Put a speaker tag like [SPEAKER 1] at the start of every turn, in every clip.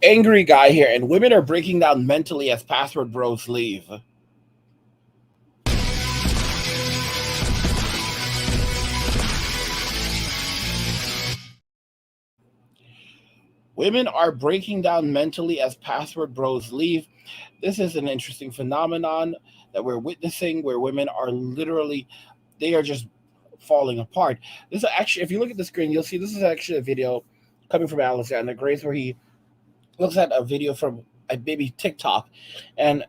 [SPEAKER 1] Angry guy here, and women are breaking down mentally as password bros leave. Women are breaking down mentally as password bros leave. This is an interesting phenomenon that we're witnessing where women are literally, they are just falling apart. This is actually, if you look at the screen, you'll see this is actually a video coming from Alexander Grace where he looks at a video from a baby TikTok, and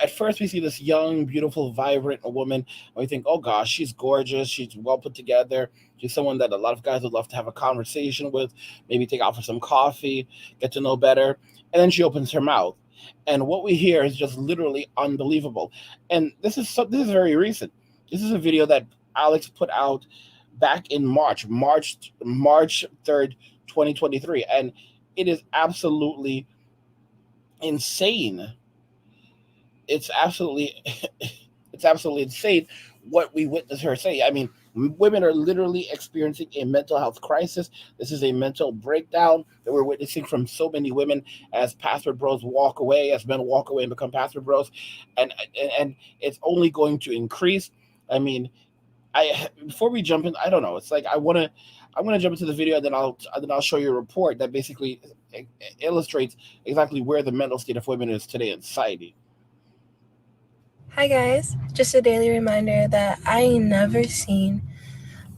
[SPEAKER 1] at first we see this young, beautiful, vibrant woman, and we think, oh gosh, she's gorgeous, she's well put together, she's someone that a lot of guys would love to have a conversation with, maybe take out for some coffee, get to know better, and then she opens her mouth, and what we hear is just literally unbelievable. And this is very recent. This is a video that Alex put out back in March 3rd, 2023, and it is absolutely insane. It's absolutely it's absolutely insane what we witness her say. I mean, women are literally experiencing a mental health crisis. This is a mental breakdown that we're witnessing from so many women as password bros walk away, as men walk away and become password bros, and it's only going to increase. I mean, I before we jump in, I don't know. It's like I want to jump into the video, and then I'll show you a report that basically illustrates exactly where the mental state of women is today in society.
[SPEAKER 2] Hi guys, just a daily reminder that I ain't never seen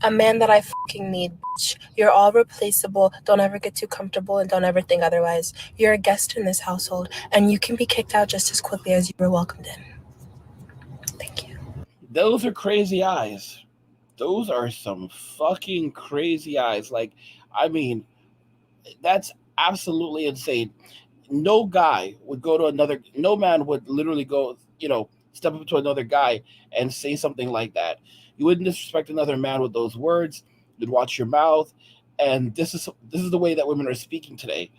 [SPEAKER 2] a man that I fucking need, bitch. You're all replaceable. Don't ever get too comfortable and don't ever think otherwise. You're a guest in this household and you can be kicked out just as quickly as you were welcomed in. Thank you.
[SPEAKER 1] Those are crazy eyes. Those are some fucking crazy eyes. Like, I mean, that's absolutely insane. No guy would go to another. No man would literally go. Step up to another guy and say something like that. You wouldn't disrespect another man with those words. You'd watch your mouth. And this is the way that women are speaking today.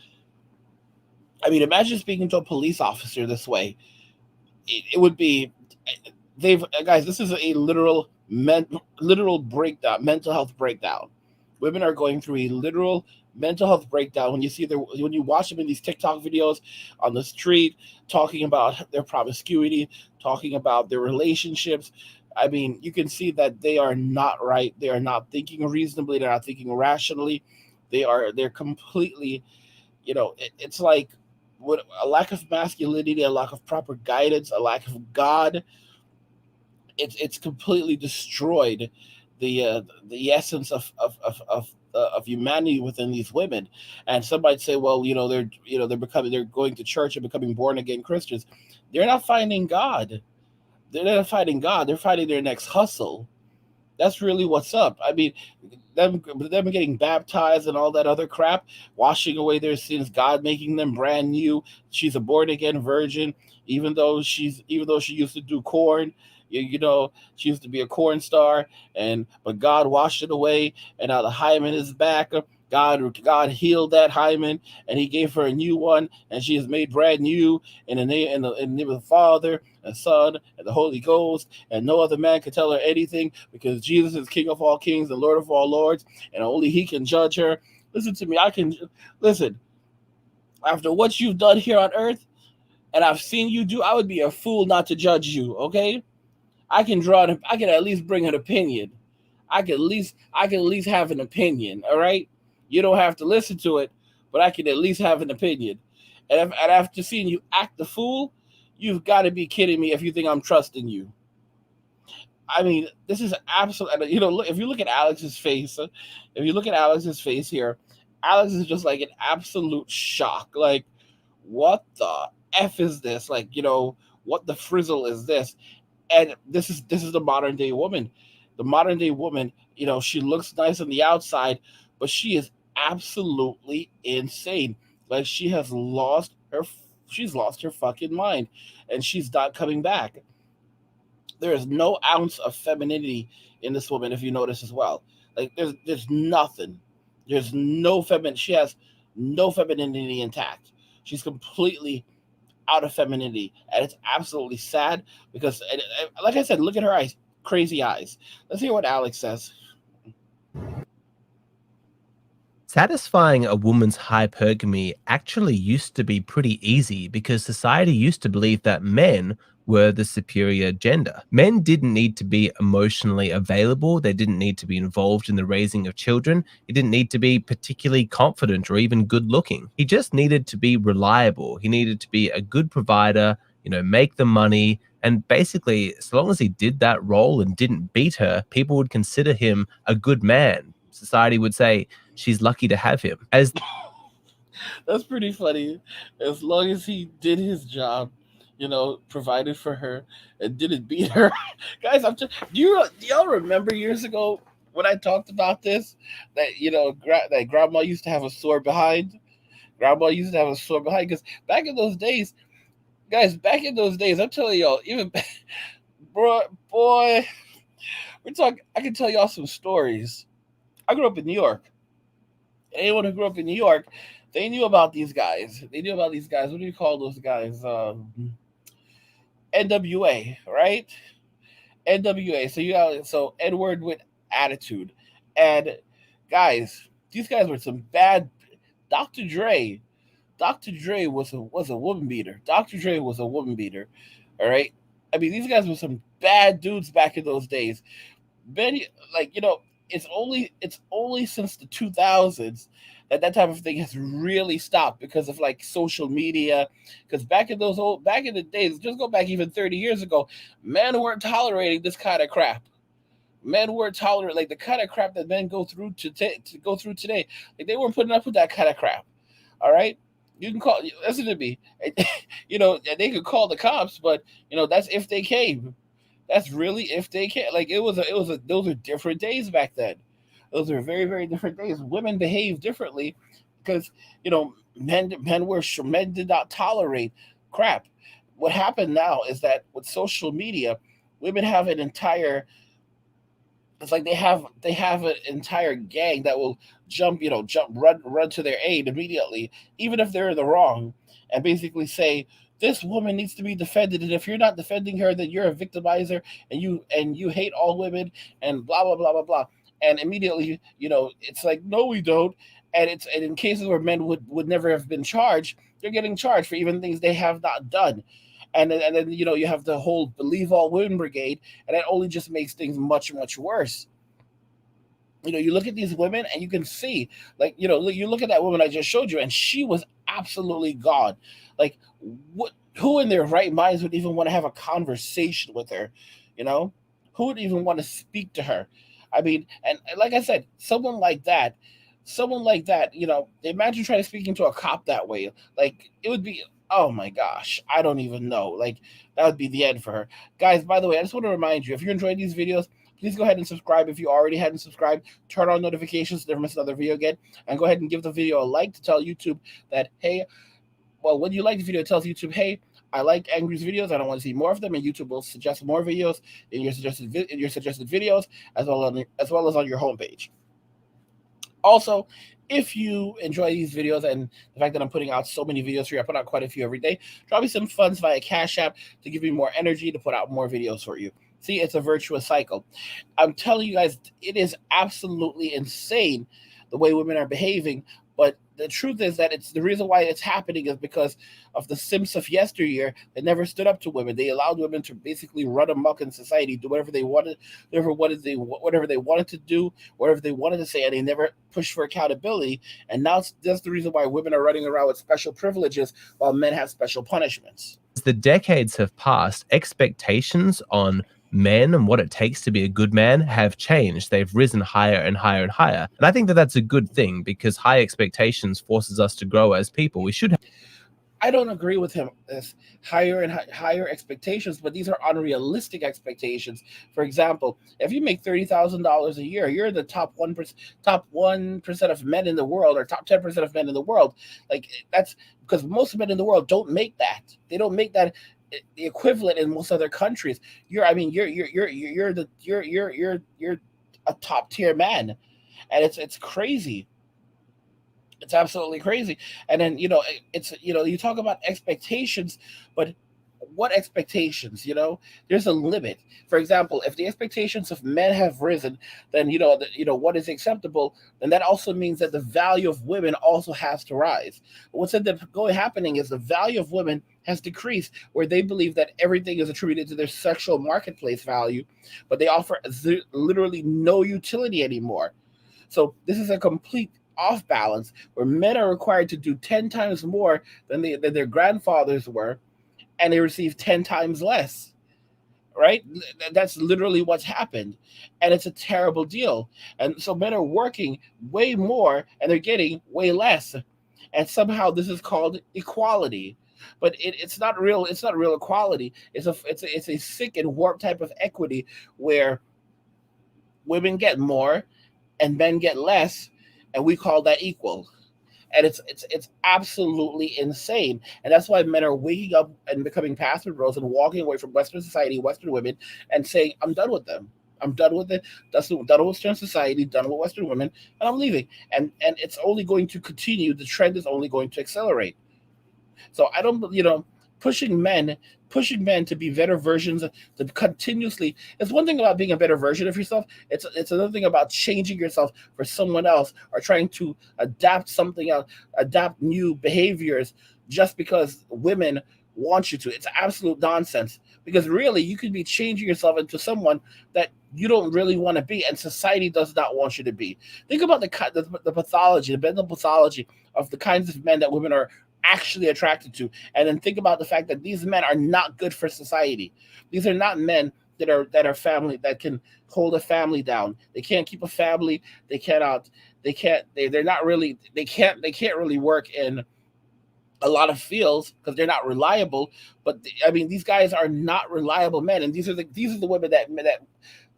[SPEAKER 1] I mean, imagine speaking to a police officer this way. It would be they've guys. This is a literal breakdown, mental health breakdown. Women are going through a literal mental health breakdown when you watch them in these TikTok videos on the street talking about their promiscuity, talking about their relationships. I mean, you can see that they are not right. They are not thinking reasonably. They're not thinking rationally. They're completely, it's like what a lack of masculinity, a lack of proper guidance, a lack of God. It's completely destroyed the essence of humanity within these women. And somebody say, well, they're going to church and becoming born again Christians. They're not finding God. They're not fighting God. They're fighting their next hustle. That's really what's up. I mean, them getting baptized and all that other crap, washing away their sins, God making them brand new. She's a born again virgin, even though she used to do corn. She used to be a corn star, and but God washed it away, and now the hymen is back. God healed that hymen, and He gave her a new one, and she is made brand new in the name of the Father and Son and the Holy Ghost, and no other man can tell her anything because Jesus is King of all kings and Lord of all lords, and only He can judge her. Listen to me. I can listen after what you've done here on earth, and I've seen you do. I would be a fool not to judge you. Okay, I can at least bring an opinion. I can at least have an opinion. All right, you don't have to listen to it, but I can at least have an opinion. And after seeing you act the fool, you've got to be kidding me if you think I'm trusting you. I mean, this is absolute. If you look at Alex's face, here, Alex is just like an absolute shock. Like, what the f is this? Like, what the frizzle is this? And this is the modern day woman. The modern day woman, she looks nice on the outside, but she is absolutely insane. Like she's lost her fucking mind, and she's not coming back. There is no ounce of femininity in this woman, if you notice as well. Like there's nothing. There's no feminine. She has no femininity intact. She's completely out of femininity, and it's absolutely sad because, like I said, look at her eyes, crazy eyes. Let's hear what Alex says.
[SPEAKER 3] Satisfying a woman's hypergamy actually used to be pretty easy because society used to believe that men were the superior gender. Men didn't need to be emotionally available, they didn't need to be involved in the raising of children, he didn't need to be particularly confident or even good looking. He just needed to be reliable, he needed to be a good provider, make the money. And basically, as long as he did that role and didn't beat her, people would consider him a good man. Society would say, she's lucky to have him.
[SPEAKER 1] That's pretty funny. As long as he did his job, provided for her and didn't beat her. Guys, do y'all remember years ago when I talked about this that that grandma used to have a sore behind? Grandma used to have a sore behind because back in those days, guys, I'm telling y'all, even bro, boy, we're talking. I can tell y'all some stories. I grew up in New York. Anyone who grew up in New York, they knew about these guys. They knew about these guys. What do you call those guys? NWA, right? NWA. So Edward with attitude, and guys, these guys were some bad. Dr. Dre, Dr. Dre was a woman beater. Dr. Dre was a woman beater. All right. I mean, these guys were some bad dudes back in those days. Ben, like it's only since the 2000s that type of thing has really stopped because of like social media. Because back in the days, just go back even 30 years ago, men weren't tolerating this kind of crap. Men weren't tolerating like the kind of crap that men to go through today. Like they weren't putting up with that kind of crap. All right. You can listen to me. They could call the cops, but that's if they came. That's really if they can. Like those are different days back then. Those are very very different days. Women behave differently because men did not tolerate crap. What happened now is that with social media, women have an entire. It's like they have an entire gang that will run to their aid immediately, even if they're in the wrong, and basically say this woman needs to be defended, and if you're not defending her, then you're a victimizer, and you hate all women, and blah blah blah blah blah, and immediately it's like no we don't, and in cases where men would never have been charged, they're getting charged for even things they have not done, and then you have the whole believe all women brigade, and that only just makes things much much worse. You look at these women and you can see, like, you look at that woman I just showed you, and she was absolutely gone. Like, what? Who in their right minds would even want to have a conversation with her? You know, who would even want to speak to her? I mean, and like I said, someone like that, imagine trying to speak to a cop that way. Like, it would be, oh my gosh, I don't even know. Like, that would be the end for her. Guys, by the way, I just want to remind you, if you're enjoying these videos, please go ahead and subscribe. If you already hadn't subscribed, turn on notifications to never miss another video again. And go ahead and give the video a like to tell YouTube that, hey, well, when you like the video, it tells YouTube, hey, I like Angry's videos. I don't want to see more of them, and YouTube will suggest more videos in your suggested videos, as well as on your homepage. Also, if you enjoy these videos and the fact that I'm putting out so many videos for you, I put out quite a few every day. Drop me some funds via Cash App to give me more energy to put out more videos for you. See, it's a virtuous cycle. I'm telling you guys, it is absolutely insane the way women are behaving. But the truth is that it's the reason why it's happening is because of the simps of yesteryear that never stood up to women. They allowed women to basically run amok in society, do whatever they wanted, whatever they wanted to do, whatever they wanted to say, and they never pushed for accountability. And now that's the reason why women are running around with special privileges while men have special punishments.
[SPEAKER 3] As the decades have passed, expectations on men and what it takes to be a good man have changed. They've risen higher and higher and higher. And I think that that's a good thing because high expectations forces us to grow as people. We should have.
[SPEAKER 1] I don't agree with him as higher and higher expectations, but these are unrealistic expectations. For example, if you make $30,000 a year, you're the top 1% of men in the world, or top 10% of men in the world. Like, that's because most men in the world don't make that. They don't make that the equivalent in most other countries. You're a top tier man, and it's crazy. It's absolutely crazy. And then, it's, you talk about expectations, but what expectations? There's a limit. For example, if the expectations of men have risen, then what is acceptable, then that also means that the value of women also has to rise. What's ended up happening is the value of women has decreased, where they believe that everything is attributed to their sexual marketplace value, but they offer literally no utility anymore. So this is a complete off balance, where men are required to do 10 times more than their grandfathers were, and they receive 10 times less. Right? That's literally what's happened. And it's a terrible deal. And so men are working way more and they're getting way less. And somehow this is called equality. But it's not real. It's not real equality. It's a sick and warped type of equity, where women get more and men get less, and we call that equal. And it's absolutely insane. And that's why men are waking up and becoming passive roles and walking away from Western society, Western women, and saying, I'm done with them. I'm done with it. That's done with Western society, done with Western women, and I'm leaving. And it's only going to continue. The trend is only going to accelerate. So I don't, pushing men to be better versions, to continuously. It's one thing about being a better version of yourself. It's another thing about changing yourself for someone else, or trying to adapt something else, adapt new behaviors just because women want you to. It's absolute nonsense, because really you could be changing yourself into someone that you don't really want to be, and society does not want you to be. Think about the pathology, the mental pathology of the kinds of men that women are actually attracted to, and then think about the fact that these men are not good for society. These are not men that are family, that can hold a family down. They can't keep a family. They cannot. They're not really. They can't really work in a lot of fields because they're not reliable. But these guys are not reliable men, and these are the women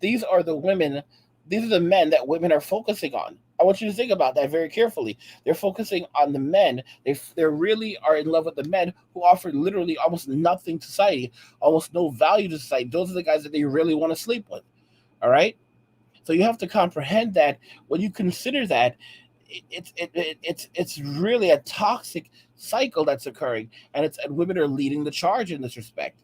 [SPEAKER 1] these are the women. These are the men that women are focusing on. I want you to think about that very carefully. They're focusing on the men. They really are in love with the men who offer literally almost nothing to society, almost no value to society. Those are the guys that they really want to sleep with. All right. So you have to comprehend that when you consider that, it's really a toxic cycle that's occurring, and women are leading the charge in this respect.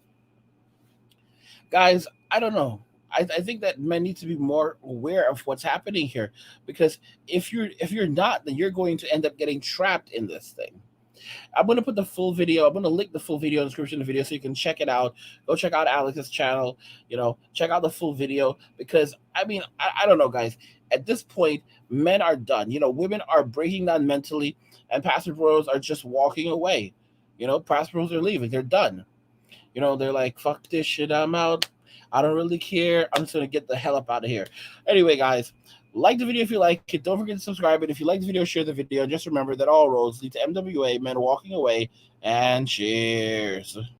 [SPEAKER 1] Guys, I don't know. I think that men need to be more aware of what's happening here, because if you're not, then you're going to end up getting trapped in this thing. I'm going to put the full video. I'm going to link the full video in the description of the video so you can check it out. Go check out Alex's channel. Check out the full video, because I don't know, guys. At this point, men are done. Women are breaking down mentally, and passive bros are just walking away. Passive bros are leaving. They're done. They're like, fuck this shit. I'm out. I don't really care. I'm just going to get the hell up out of here. Anyway, guys, like the video if you like it. Don't forget to subscribe. And if you like the video, share the video. Just remember that all roads lead to MWA, men walking away. And cheers.